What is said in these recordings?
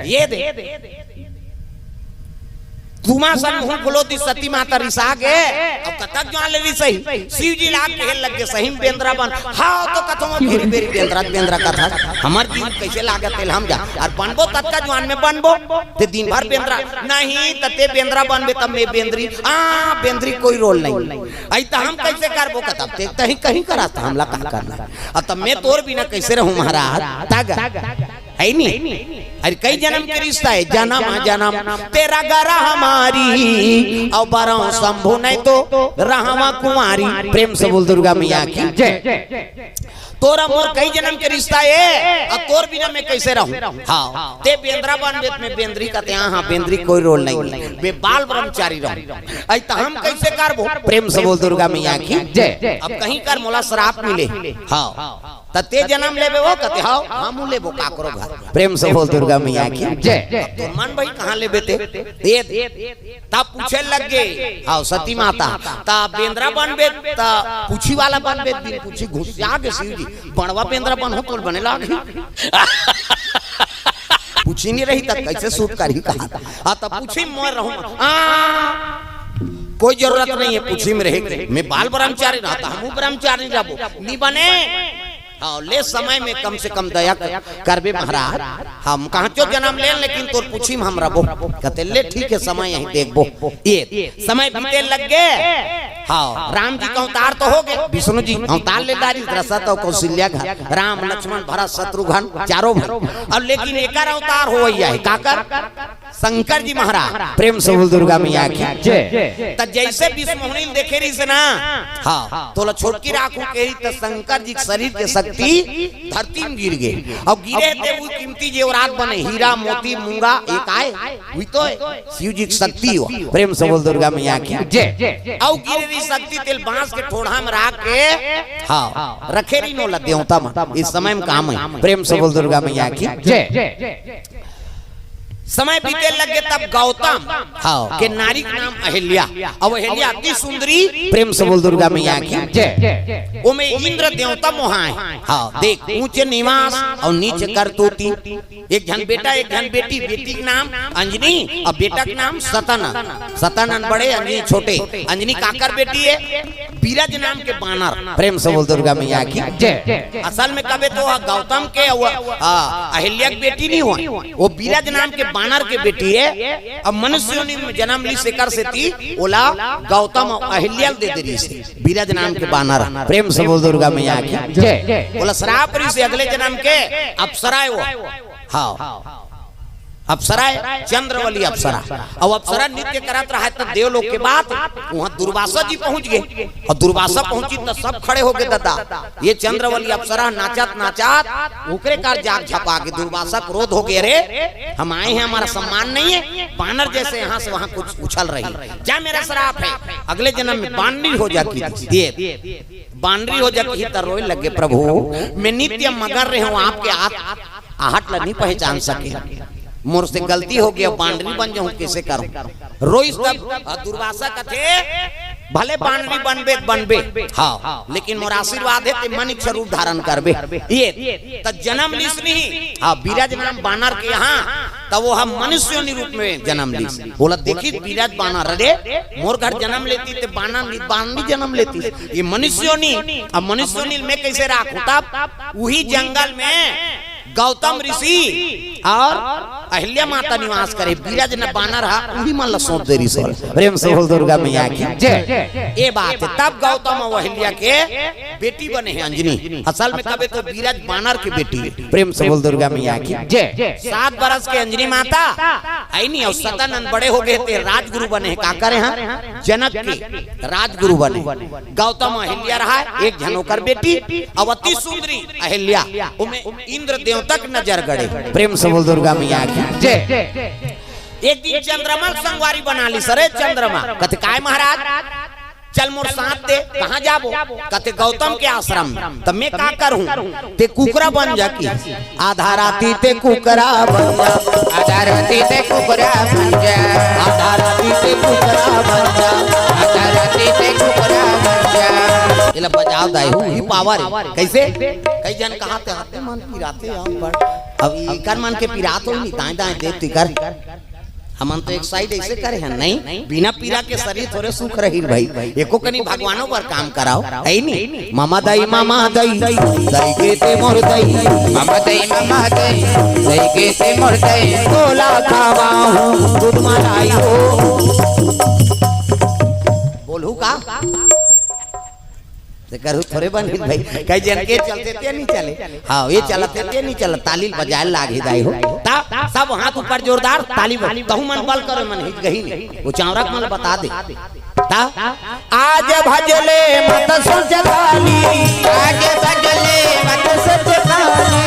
ये दे तुमा सन मुंह बोलोती सती माता रिसा गे अब कतक जान ले सही शिव जी लाग कहल लग गे सही बेंद्रा बन हां तो कथो फिर बेरी बेंद्रा कथा हमर जीव कैसे लागत तेल हम जा और बनबो तत्का जवान में बनबो ते दिन भर बेंद्रा नहीं तते बेंद्रा बनबे तब मैं बेंद्री बेंद्री कोई रोल नहीं आई त हम कैसे करबो कतब ते कहीं कहीं कराता हमला का करना अब तब मैं तोर बिना कैसे रहूं महाराज तागा है नहीं अरे कई जन्म के रिश्ता है जन्म तेरा गरा हमारी और बारह शंभु नहीं तो रहवा कुमारी प्रेम से बोल दुर्गा मैया की जय तोरा मोर कई जन्म के रिश्ता है अब तोर बिना मैं कैसे रहूं हाँ ते बेंद्रा बनबेत में बेंद्री कहते हाँ बेंद्री कोई रोल नहीं मैं बाल ब्रह्मचारी रहूं आई तो हम कैसे करबो प्रेम से बोल दुर्गा मैया की जय अब कहीं कर मोला श्राप मिले हाँ तते जन्म लेबे वो कहते हां हम लेबो का करो घर प्रेम से बोल दुर्गा मैया की जय तो मन भाई कहां लेबे ते दे तब पूछे लग गए हां सती माता ता बेंद्रा बनबे ता पूछी वाला बनबे दिन पूछी घुसिया के शिव जी बड़वा बेंद्रा बन हो तो बने लाग पूछी नहीं रही तब कैसे सूट करी कहा हां तब पूछी मोर रहूं कोई जरूरत नहीं है पूछी में रहे मैं बाल ब्रह्मचारी रहता हम ब्रह्मचारी रहबो नहीं बने हाँ ले समय में कम से कम दया करबे महाराज हम कहाँ चो जन्म ले लेकिन तो पूछी हम रबो कहते ले ठीक है समय यहीं देखबो ये समय बीते लग गए हाँ राम जी का अवतार तो हो गए विष्णु जी अवतार ले दारी दशरथ और कौशल्या घर राम लक्ष्मण भरत शत्रुघ्न चारों भाई और लेकिन एक अवतार हो है काकर शंकर जी महाराज प्रेम से बोल दुर्गा मैया की जय त जैसे विष्णु देखे रही से ना हाँ तो छोटकी राखू के तो शंकर जी शरीर के शक्ति धरती में गिर गए अब गिरे थे वो कीमती जेवरात बने हीरा मोती मूंगा एक आए हुई तो शिव जी की शक्ति हो प्रेम से बोल दुर्गा मैया की जय अब गिरे रही शक्ति तेल बांस के ठोड़ा में रख के हाँ रखे रही नो लगे होता इस समय में काम है प्रेम से बोल दुर्गा मैया की जय समय बीते लगे तब गौतम हाँ के नारी का नाम अहिल्या अब अहिल्या अति सुंदरी प्रेम से बोल दुर्गा मैया की जय वो में इंद्र देवता मोहाए हाँ देख ऊंचे निवास और नीचे करतूती एक जन बेटा एक जन बेटी बेटी का नाम अंजनी और बेटा का नाम सतानन बड़े अंजनी छोटे अंजनी काकर बेटी है बीरज नाम के बानर प्रेम से बोल दुर्गा मैया की जय असल में कबे तो गौतम के अहिल्या की बेटी नहीं हुआ वो बीरज नाम के बानर के बेटी है अब मनुष्यों ने जन्म ली शिकर से थी ओला गौतम अहिल्या दे दे रही से बीरज नाम के बानर प्रेम से बोल दुर्गा मैया की जय बोला श्राप रही से अगले जन्म के अप्सराए वो हाँ अप्सराए चंद्रवली अप्सरा और अप्सरा नृत्य करत रहा तब देवलोक के बाद वहाँ दुर्वासा जी पहुंच गए और दुर्वासा पहुंची तो सब खड़े हो गए दादा ये चंद्रवली अप्सरा नाचत उकरे कार जाग झपा के दुर्वासा क्रोध हो गए रे हम आए हैं हमारा सम्मान नहीं है बानर जैसे यहाँ से वहाँ कुछ उछल रही क्या मेरा श्राप है अगले जन्म में बानरी हो जाती बानरी हो जाती है रोए लगे प्रभु मैं नित्य मगर रहे हूँ आपके आहट नहीं पहचान सके मोर से गलती हो गया बांडरी बन जाऊं कैसे करूं रोई तब दुर्वासा कथे भले बांडरी बनबे हाँ लेकिन मोर आशीर्वाद है ते मनुष्य रूप धारण करबे ये त जन्म लिस नहीं हाँ बीरज नाम बानर के यहाँ तब वो हम मनुष्य रूप में जन्म लिस बोला देखी बीरज बानर रे मोर घर जन्म लेती ते बानरी जन्म लेती ये मनुष्योनी अब मनुष्योनी में कैसे राखू तब वही जंगल में गौतम ऋषि और अहिल्या माता निवास करे बीरज न बानर हा वही मन ला सौंप दे से प्रेम से बोल दुर्गा मैया की जय ये बात है तब गौतम और अहिल्या के बेटी बने हैं अंजनी असल में कबे तो बीरज बानर की बेटी है प्रेम से बोल दुर्गा मैया की जय 7 बरस के अंजनी माता आई नहीं और सतानंद बड़े हो गए थे राजगुरु बने का करे हैं जनक के राजगुरु बने गौतम अहिल्या रहा एक जनोकर बेटी अवती सुंदरी अहिल्या इंद्र तक नजर गड़े प्रेम से बोल दुर्गा मैया की जय एक दिन चंद्रमा संगवारी बना ली सरे चंद्रमा कहते काय महाराज चल मोर साथ दे कहाँ जाबो कहते गौतम के आश्रम तब मैं का करूं ते कुकरा बन जा की आधा राती ते कुकरा बन जा आधा राती ते कुकरा बन जा आधा राती ते कुकरा बन जा आधा राती ते कुकरा बन जा लब बजाओ दाई हूँ ही पावर कैसे कई जन कहा थे आते मन पिराते हम पर अब इकर मन के पिरात हो नहीं दाएं दाएं दे तिकर हमन तो एक साइड ऐसे करे हैं नहीं बिना पीरा के शरीर थोड़े सुख रही भाई एको कनी भगवानों पर काम कराओ है नहीं मामा दई दई के ते मोर दई मामा दई के ते मोर दई तोला खावा हूँ दूध मलाई हो बोलू का करू थोड़े बनी भाई कई जन के चलते ते नहीं चले हाँ ये चलते ते नहीं चल ताली बजाए लागे दाई हो ता सब हाथ ऊपर जोरदार ताली तहु मन बल करो मन हित गही नहीं वो चावरक मन बता दे ता आज भजले मत सोच ताली आज भजले मत सोच ताली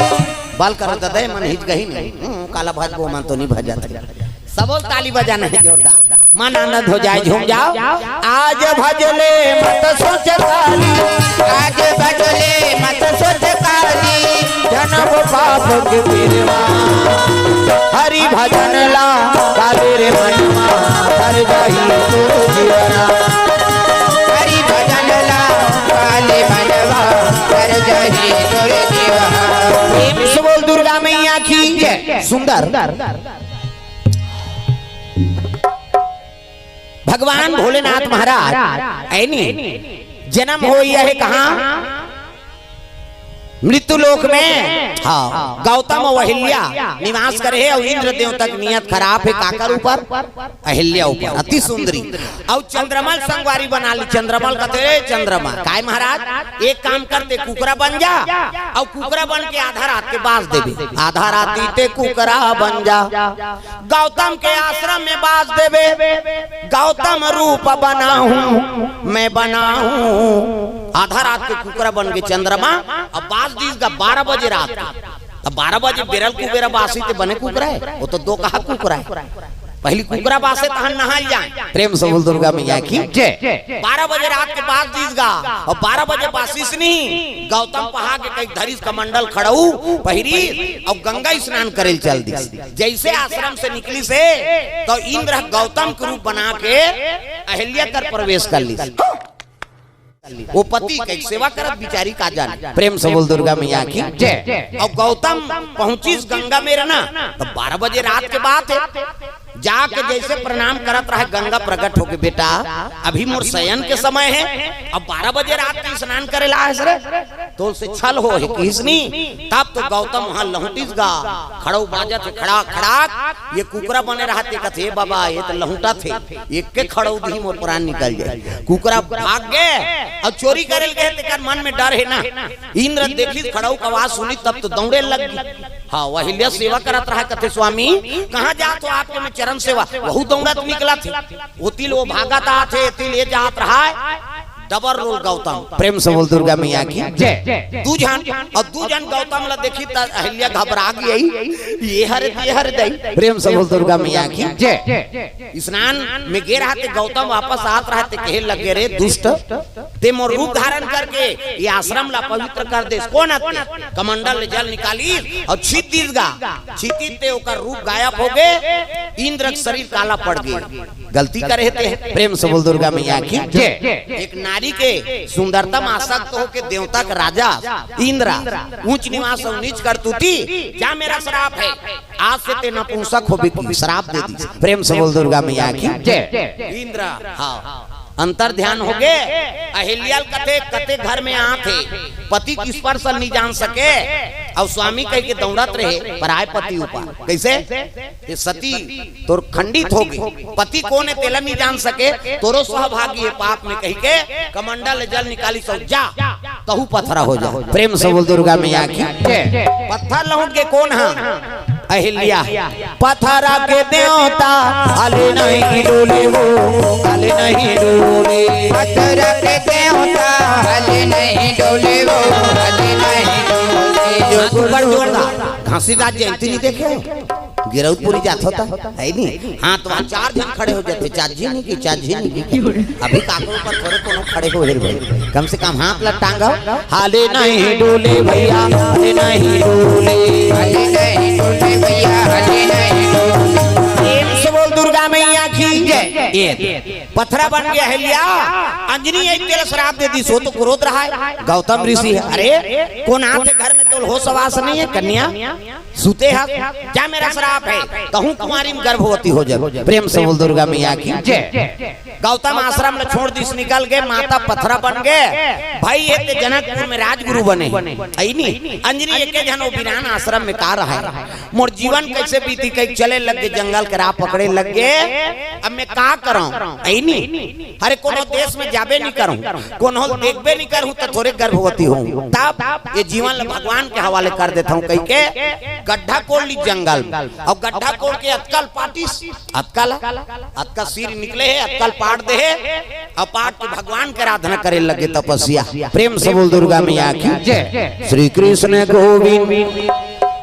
बल करो दे मन हित गही नहीं काला भजबो मन तो नहीं भजत सबो ताली बजाना है जोरदार मन आनंद हो जाए झूम जाओ आज भजले मत सोच ताली आज भजले मत सोच ताली जन्म पाप के बिरवा हरि भजन ला काले रे मनवा हर जाही तो जीवना हरि भजन ला काले मनवा हर जाही तो जीवना प्रेम से बोल दुर्गा मैया की सुंदर भगवान भोलेनाथ महाराज ऐनी जन्म हो यह कहा मृत्यु लोक में हाँ गौतम और अहिल्या निवास करे और इंद्र देव तक नियत खराब है काकर ऊपर अहिल्या ऊपर अति सुंदरी और चंद्रमल संगवारी बना ली चंद्रमल कहते चंद्रमा काय महाराज एक काम करते कुकरा बन जा और कुकरा बन के आधा रात के बास देवे आधा राती ते कुकरा बन जा गौतम के आश्रम में बास देवे गौतम रूप बनाऊं मैं बनाऊं आधा रात के कुकरा बन के चंद्रमा अब बास दीस का 12 बजे रात अब 12 बजे बेरल कुबेरा बासी ते बने कुकरा है वो तो दो कहा कुकरा है पहली कुकरा बासे तहन नहाई जाए प्रेम से बोल दुर्गा मैया की जय 12 बजे रात के बाद दीस गा और 12 बजे बासिस नहीं गौतम पहा के कई धरिस कमंडल खड़ऊ पहिरी और गंगा स्नान करेल चल दी जैसे आश्रम से निकली से तो इंद्र गौतम के रूप बना के अहिल्या कर प्रवेश कर ली वो पति की सेवा करत बिचारी का जान प्रेम से बोल दुर्गा मैया की जय और गौतम पहुंची गंगा में रहना तो 12 बजे रात के बाद जाके जैसे प्रणाम करत रहा गंगा प्रकट होके बेटा अभी मोर शयन के समय है अब 12 बजे रात के स्नान करे ला है तो से छल हो है किसनी तब तो गौतम वहां लहुटीस गा खड़ो बाजत खड़ा खड़ा ये कुकरा बने रहते कथे बाबा ये तो लहुटा थे एक के खड़ो दी मोर प्राण निकल जाए कुकरा भाग गए और चोरी करे गए तेकर मन में डर है ना इंद्र देखी खड़ो का आवाज सुनी तब तो दौड़े लग गई हाँ वही सेवा करत रहा कथे स्वामी कहाँ जा तो आपके में चरण सेवा वहु दौड़त निकला थे वो तिल वो भागत थे तिल ये जात रहा डबर रोल गौतम प्रेम से बोल दुर्गा मैया की जय दू जन गौतम ला देखी त अहिल्या घबरा गई ये हर दई प्रेम से बोल दुर्गा मैया की जय स्नान में गे रहते गौतम वापस आत रहते कहे लगे रे दुष्ट ते मोर रूप धारण करके ये आश्रम ला पवित्र कर दे कौन आते कमंडल जल निकाली और छीत दीस गा छीती ते ओकर रूप गायब हो गए इंद्र का शरीर काला पड़ गए गलती करे थे प्रेम से बोल दुर्गा मैया की जय एक नारी के सुंदरता में आसक्त होके देवता का राजा इंद्र ऊंच निवास और नीच कर तू थी क्या मेरा श्राप है आज से ते नपुंसक हो भी श्राप दे दी प्रेम से बोल दुर्गा मैया की जय इंद्र हाँ अंतर ध्यान हो गए अहिल्याल कथे कथे घर में आते पति किस पर से नहीं जान सके और स्वामी कह के दौड़त रहे पर आए पति ऊपर कैसे ये सती तोर खंडित हो गई पति कौन है तेला नहीं जान सके तोरो सहभागी है पाप में कह के कमंडल जल निकाली सो जा तहु पत्थरा हो जा प्रेम से बोल दुर्गा मैया की पत्थर लौट के कौन है अहिल्या पत्थरा के देवता हले नहीं डोले वो हले नहीं डोले पत्थरा के देवता हले नहीं डोले वो हले नहीं डोले घासी राज जयंती नहीं देखे गिरौदपुरी जात होता है नहीं हाँ तो वहाँ 4 जन खड़े हो जाते चाची नहीं की अभी काकों पर थोड़े कोनो खड़े हो भाई कम से कम हाथ लग टांगा हाले नहीं डोले भैया हाले नहीं डोले हले नहीं डोले भैया हले नहीं डोले बोल दुर्गा मैया की जय पत्थरा बन गया अहिल्या। अंजनी एक तेल श्राप दे दी, सो तो क्रोध रहा है। गौतम ऋषि है, अरे कौन आते घर में तो हो सवास नहीं है, कन्या सुते है, क्या मेरा श्राप है, कहूँ कुमारी में गर्भवती हो जाए। प्रेम से बोल दुर्गा मैया की जय। गौतम आश्रम में छोड़ दिस निकल गए, माता पत्थरा बन गए। भाई ये ते जनकपुर में राजगुरु बने, आई नहीं। अंजनी एक जन वीरान आश्रम में का रहा है, मोर जीवन कैसे बीती, कहीं चले लग गए, जंगल के राह पकड़े लग गए, अब मैं का करूं, आई नहीं। अरे कोनो देश में जाबे नहीं करूं, कोनो देखबे नहीं करूं तो थोड़े गर्भवती हूं, तब ये जीवन भगवान के हवाले कर देता हूं। कहीं के गड्ढा कोड़ ली जंगल और गड्ढा कोड़ के अतकल पाटिस, अतकल सिर निकले है, अतकल पाट दे और पाट के भगवान के आराधना करे लगे तपस्या। प्रेम से बोल दुर्गा मैया की जय। श्री कृष्ण गोविंद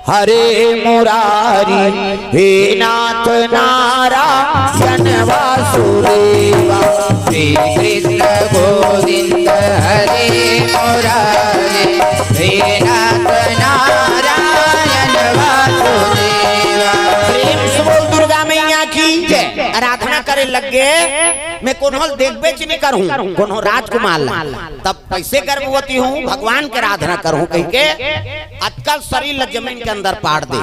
हरे मुरारी, हे नाथ नारायण वासुदेवा। श्री कृष्ण गोविंद हरे मुरारी, हे नाथ नारायण वासुदेवा। प्रेम से बोल दुर्गा मैया की जय। आराधना करे लगे, मैं कोनो देखबे च नहीं करूं, कोनो राजकुमार तब कैसे गर्भवती हूँ, भगवान के आराधना करूं। कहीं के अतकल शरीर जमीन के अंदर पाड़ दे।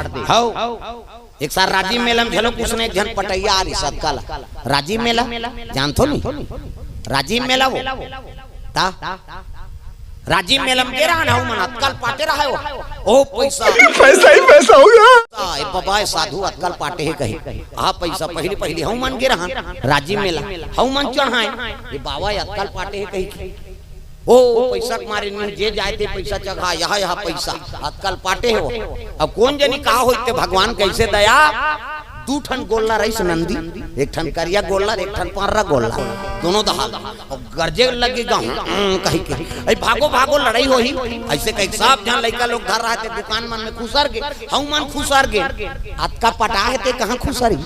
एक साल राजीव मेला में झलो उसने एक जन पटैया आ रही सतकाल राजीव मेला जानतो नहीं, राजीव मेला वो ता राजीव मेला में रहा ना मन अतकल पाटे रहा ओ पैसा ही पैसा हो गया। ए बाबा साधु अतकल पाटे है कही आ पैसा पहली पहली हम मन के रहा राजीव मेला हम मन चढ़ाए ये बाबा अतकल पाटे है कही ओ पैसा मारे नहीं जे जाते पैसा चढ़ा यहाँ पैसा अतकल पाटे हो। अब कौन जनी कहा होते भगवान कैसे दया, दू ठन गोल्ला रही नंदी, एक ठन करिया गोल्ला, एक ठन पार्रा गोल्ला, दोनों दहा और गर्जे लगे कहीं के भागो भागो लड़ाई हो ही ऐसे कहीं साफ जहाँ लड़का लोग घर रहे थे दुकान मन में खुसर गए, हम मन खुसर गए, अतका पटा है ते कहाँ खुसरी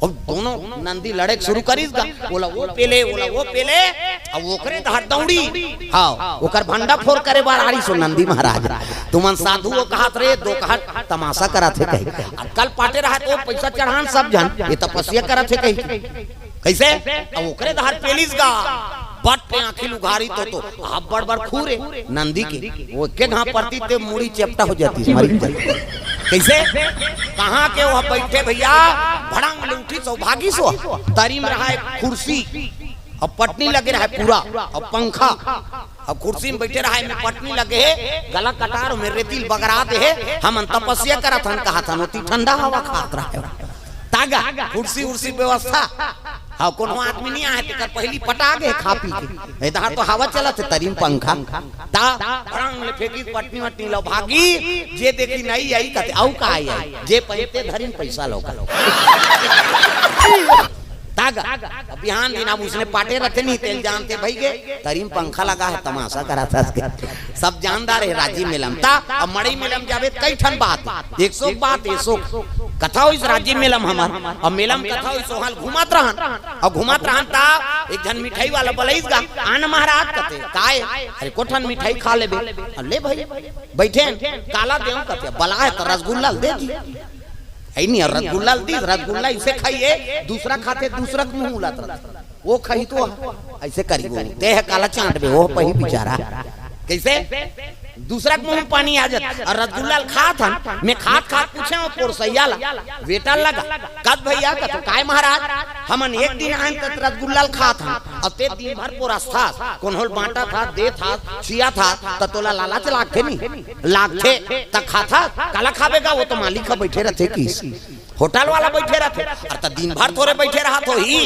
और दोनों नंदी लड़े शुरू करीगा, बोला वो पेले अब ओकरे धर दौड़ी। हाँ ओकर भंडा फोर करे बार आड़ी सो नंदी महाराज तुमन साधु वो कहत रे दो कहत तमाशा करत है कहीं कल पाटे रहा तो पैसा चढ़ान सब जन ये तपस्या करत है कहीं कैसे अब ओकरे धर पेलिस गा बट पे आंखिल उघारी तो आप बड़ खूरे नंदी की वो के घा पड़ती ते मुड़ी चेपटा हो जाती मरी कैसे कहाँ के वह बैठे भैया भड़ंग ले उठी सौभागी सो तरी में रहा एक कुर्सी और पटनी लगे रहा पूरा और पंखा और कुर्सी में बैठे रहा में पटनी लगे है गला कटार में रेतिल बगरा दे है हम तपस्या करा था कहा था नोती ठंडा हवा खात रहा तागा कुर्सी उर्सी व्यवस्था हाँ कोनो आदमी नहीं आए तेकर पहली पटा गए खा पी के इधर तो हवा चला थे तरीम पंखा ता रंग ले फेंकी पटनी वटनी लो भागी जे देखी नहीं आई कहते आउ का आई जे पैते धरिन पैसा लो तागा बिहान दिन अब उसने पाटे रखे नहीं तेल जानते भाई के तरीम पंखा लगा है तमाशा करा था सब जानदार है राजीव मेलम ता अब मड़ई मेलम जावे कई ठन बात 100 बात 100 कथा हो इस राजीव मेलम हमार और मेलम कथा हो सोहल घुमात रहन ता एक जन मिठाई वाला बलैस गा आन महाराज कहते काय अरे कोठन मिठाई खा लेबे ले भाई बैठे काला देऊ कहते बला है तो रसगुल्ला दे दी है नहीं रसगुल्ला दी रसगुल्ला इसे खाइए दूसरा खाते दूसरा मुंह उलाता वो खाई तो ऐसे करी दे है काला चाट बे वो पही बेचारा कैसे दूसरा के मुंह पानी आ जाता और रसगुल्ला खा था मैं खात पूछे वो पोरसैया बेटा लगा कद भैया का तो काय महाराज हमन एक दिन आन तक रसगुल्ला खा था और ते दिन भर पोरस था कौन होल बांटा था दे था छिया था तो तोला लालच लागे नहीं लागे त खा था काला खावेगा वो तो मालिक का बैठे रहते किस होटल वाला बैठे रहते और तो दिन भर थोड़े बैठे रहा तो ही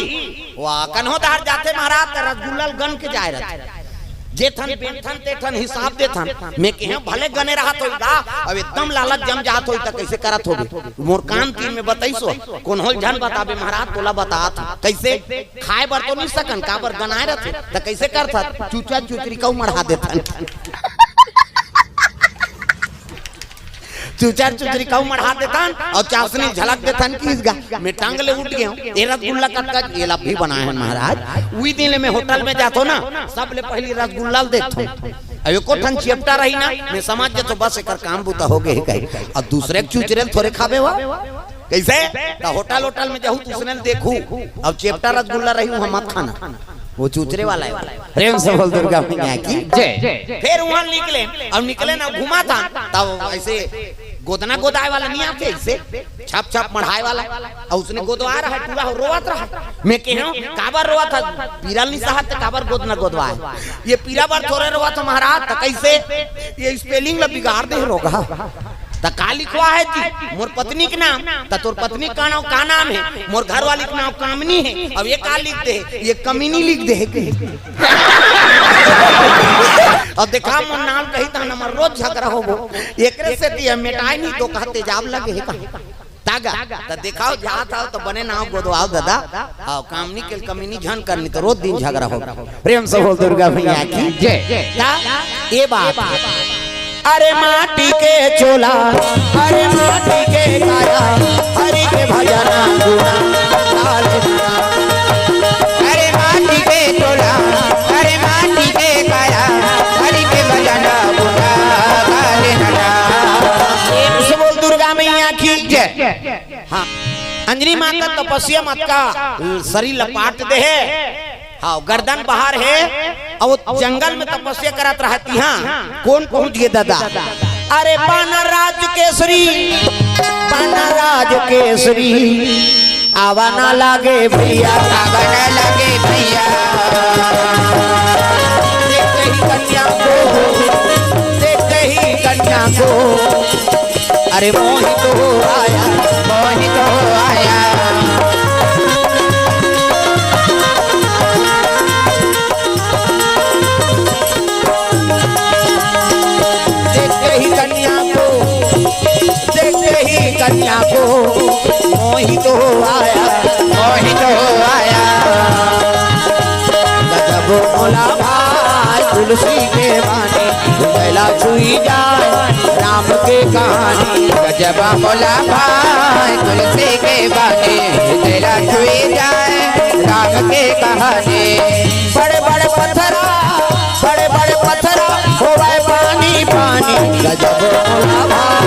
वाह कन्होदार जाते महाराज रसगुल्ला गन के जाए रहते जे थन बेथन ते थन हिसाब दे थन मैं कहे भले गने रहा तो गा अब एकदम लालच जम जात होई त कैसे करत होबे मोर कान तीन में बताइसो कौन होल जान बताबे महाराज तोला बतात कैसे खाए बर तो नहीं सकन का बर गनाए रहते त कैसे करथा चूचा चूचरी का मढ़ा देथन चूचा चुचरी का मढ़ा देथन और चासनी झलक देथन की इसगा मैं टांग ले उठ गया हूं ये रसगुल्ला कटका ये लब भी बनाए हैं महाराज उई दिन में होटल में जातो ना सब ले पहली रसगुल्ला देखतो अयो को ठन चिपटा रही ना मैं समझ जे तो बस एकर काम बुता हो गए कहीं और दूसरे चूचरे थोड़े खाबे वा कैसे तो होटल होटल में जाऊँ दूसरे ने देखू अब चेप्टा रसगुल्ला रही हूँ हम मत खाना वो चूचरे वाला है। प्रेम से बोल दुर्गा मैया की जय। फिर वहाँ निकले अब निकले ना घुमा था तब ऐसे गोदना गोदाए वाला नहीं आते ऐसे छप छप मढ़ाए वाला और उसने गोदवा रहा है पूरा रोवत रहा। मैं कह काबर रोवा था पीरा नहीं सहत काबर गोदना गोदवाए ये पीरा बार थोड़े रोवा था महाराज तो कैसे ये स्पेलिंग ला बिगाड़ दे रोगा तो का लिखवा है जी मोर पत्नी के नाम तो तोर पत्नी का नाम है मोर घर वाली का नाम कामनी है अब ये का लिख दे ये कमीनी लिख दे अब देखा मोर नाम कही था नंबर रोज झगड़ा होबो एकरे से दिया मिटाई नहीं तो कहते जाब लगे है का तागा तो दिखाओ जात आओ तो बने नाव गोदवाओ दादा आओ कामनी के कमीनी झन करनी तो रोज दिन झगड़ा होगा। प्रेम से बोल दुर्गा मैया की जय। ये बात अरे माटी के चोला अरे माटी के काया हरि के भजना गुना अरे माटी के चोला अरे माटी के काया हरि के भजना गुना गाले नला। से बोल दुर्गा मैया की जय। हाँ अंजनी माता तपस्या मत का शरीर लपाट दे है हाँ गर्दन बाहर है और जंगल में तपस्या करत रहती हाँ कौन पहुंच गए दादा अरे बानराज केसरी आवा ना लागे भैया आवा ना लागे भैया देखते ही कन्या को अरे मोहित हो आया मोहित हो आया कन्या को मोहित हो आया मोहित हो आया। गजब मोला भाई तुलसी के बानी गला छुई जाए राम के कहानी गजब मोला भाई तुलसी के बानी गला छुई जाए राम के कहानी। बड़े बड़े पत्थरा हो गए पानी पानी गजब मोला भाई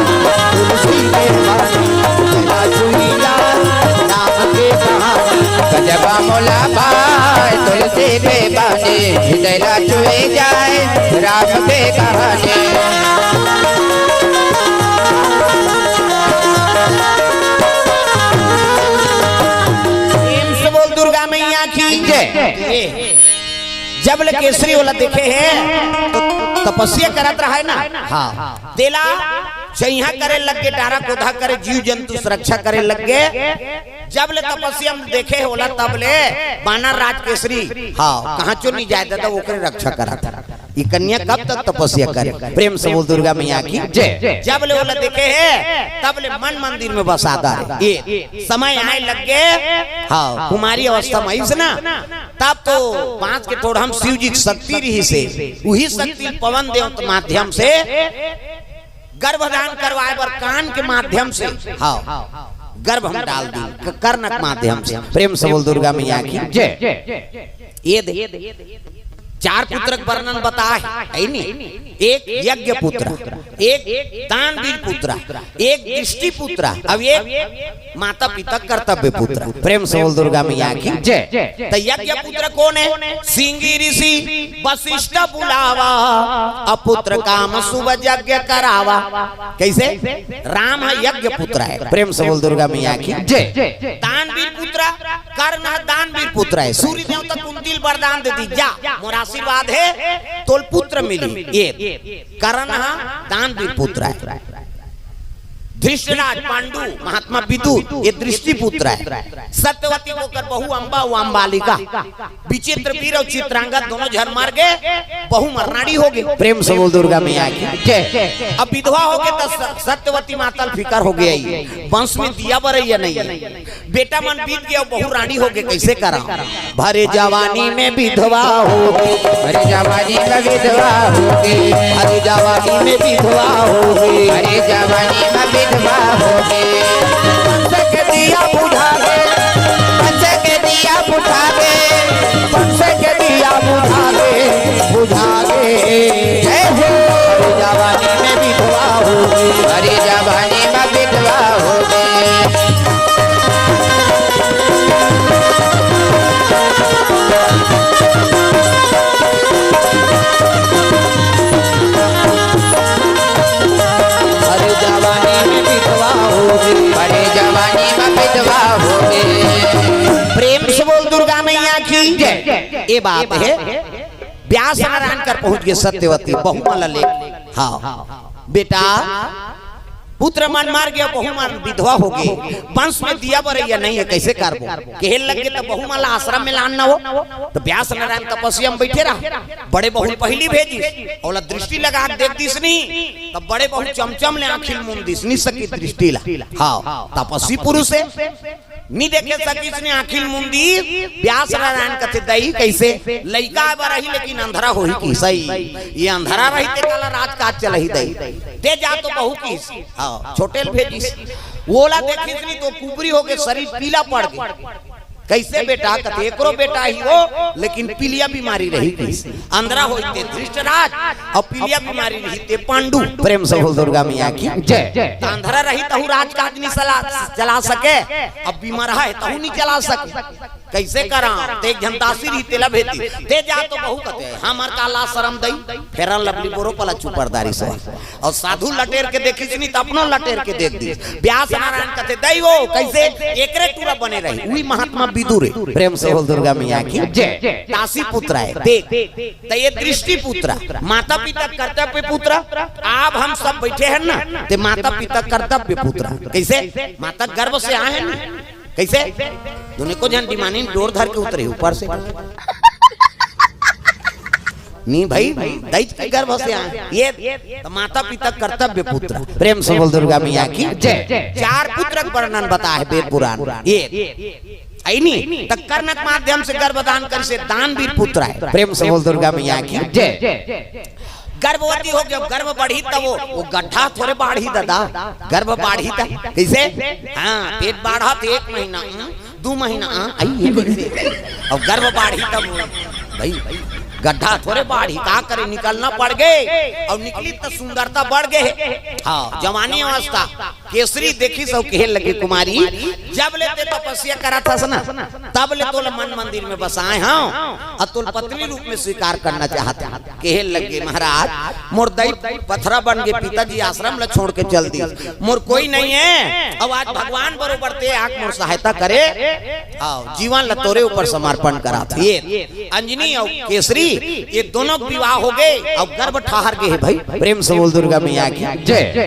तुलसी के बानी गला छुई जाए राम के कहानी गजब मोला भाई तुलसी के बानी गला छुई जाए राम के कहानी। दुर्गा मैया की जय। जब ले केसरी वाला देखे हैं तो तपस्या करत रहा है ना हाँ देला चैहा करे लग के डारा कोधा करे जीव जंतु सुरक्षा करे लग गए। जब ले तपस्या में देखे होला तब ले बानर राज केसरी हाँ कहाँ चो नहीं जाए दादा ओकरे रक्षा करा था ये कन्या कब तक तपस्या करे। प्रेम से बोल दुर्गा मैया की जय। जब ले वाला देखे है तब ले मन मंदिर में बसा दारे ये समय आए लग गए हाँ कुमारी अवस्था में से ना तब तो पांच के थोड़ा हम शिव जी की शक्ति रही से वही शक्ति पवन देव के माध्यम से गर्भधान करवाए पर कान के माध्यम से हाँ गर्भ हम डाल दी कर्णक माध्यम से। प्रेम से बोल दुर्गा मैया की जय। ये चार पुत्रक वर्णन बताए है नहीं एक यज्ञ पुत्र एक दानवीर पुत्र एक दृष्टि पुत्र अब एक माता पिता कर्तव्य पुत्र। प्रेम से बोल दुर्गा मैया की जय। तो यज्ञ पुत्र कौन है सिंगी ऋषि वशिष्ठ बुलावा अपुत्र काम शुभ यज्ञ करावा कैसे राम है यज्ञ पुत्र है। प्रेम से बोल दुर्गा मैया की जय। दानवीर पुत्र कर्ण दानवीर पुत्र है सूर्य देवता कुंतिल वरदान दे दी जा मोरा आशीर्वाद है तोल पुत्र मिली ये कर्ण दानवीर पुत्र है। धृष्टराज पांडु महात्मा विदुर ये दृष्टि पुत्र है। सत्यवती होकर बहु अम्बा व अम्बालिका विचित्र वीर और चित्रांगद दोनों झर मार गए बहु मरनाड़ी हो गए। प्रेम से बोल दुर्गा मैया की जय। अब विधवा हो गए तो सत्यवती मातल फिकर हो गई वंश में दिया बरैया नहीं बेटा मन बीत गया बहु रानी हो गए कैसे करा भरे जवानी में विधवा हो भरे जवानी में विधवा होगी भरे जवानी में विधवा हो भरे जवानी में विधवा होगी। पंच के दिया बुझा गए पंच के दिया बुझा गए पंच के दिया बुझा गए जय हो भरे जवानी में विधवा होगी भरे जवानी में विधवा होगी। ये बात है व्यास नारायण कर पहुंच गए सत्यवती बहुमाला ले। हाँ बेटा पुत्र मन मार गया बहुमान विधवा हो गई वंश में दिया बरैया नहीं है कैसे करबो कहल लग के तो बहुमाला आश्रम में लान ना हो तो व्यास नारायण तपस्या में बैठे रहा बड़े बहु पहली भेजी और दृष्टि लगा देख दिसनी तब बड़े बहु चमचम ले आखिल मुंह दिसनी सकी दृष्टि ला। हाँ तपस्वी पुरुष है नहीं देखे सकीस ने आखिल मुंदी व्यास नारायण कथे दही कैसे लइका बरही लेकिन अंधरा होही की सही ये अंधरा रही ते काला राज काज चलही दही ते जा तो बहु की हां छोटेल भेजी ओला देखिसनी तो कुबरी हो के शरीर पीला पड़ गई कैसे बेटा कथे एकरो बेटा ही हो लेकिन पीलिया बीमारी रही कैसे अंधरा होते धृष्टराज और पीलिया बीमारी रही ते पांडु प्रेम से बोल दुर्गा मैया की जय। अंधरा रही तहु राज काज नहीं चला सके अब बीमार है तहु नहीं चला सके कैसे करा ते जनतासी री तेला भेती ते जा तो बहु कते हमर काला शरम दई फेरन लवली बोरो पला चुपरदारी से और साधु लटेर के देखिसनी त अपनो लटेर के देख दी व्यास नारायण कते दई वो कैसे एकरे टूरा बने रही वही महात्मा विदुर प्रेम से बोल दुर्गा मैया की जय। दासी पुत्र है देख त ये दृष्टि पुत्र माता पिता कर्तव्य पुत्र अब हम सब बैठे हैं ना ते माता पिता कर्तव्य पुत्र कैसे माता गर्भ से आए हैं कैसे तूने को जन डिमानी डोर धर के उतरे ऊपर से नहीं भाई दैत के गर्भ से आए ये तो माता पिता कर्तव्य पुत्र प्रेम से बोल दुर्गा मैया की जय। चार पुत्र का वर्णन बता है वेद पुराण ये आई नहीं तो कर्णक माध्यम से गर्भदान कर से दानवीर पुत्र है प्रेम से बोल दुर्गा मैया की जय। गर्भवती हो गया गर्भ बढ़ी तब वो गड्ढा थोड़े बाढ़ी दादा गर्भ बाढ़ी था कैसे हाँ पेट बढ़ा तो 1 महीना 2 महीना आई और गर्भ बाढ़ी तब भाई गड्ढा थोड़े बाढ़ी का करे निकलना पड़ गए और निकली तो सुंदरता बढ़ गए। हाँ जवानी अवस्था केसरी देखी सब कहे लगे कुमारी जब लेते तपस्या करा था ना तब ले तो मन मंदिर में बसाए हाँ अतुल पत्नी रूप में स्वीकार करना चाहते कहे लगे महाराज मोर दई पथरा बन गए पिताजी आश्रम ला छोड़ के चल दी मोर कोई नहीं है अब आज भगवान बरोबर ते आंख मोर सहायता करे जीवन ला तोरे ऊपर समर्पण करा थे अंजनी और केसरी ये दोनों विवाह हो गए और गर्भ ठहर गए भाई प्रेम से बोल दुर्गा मैया की जय।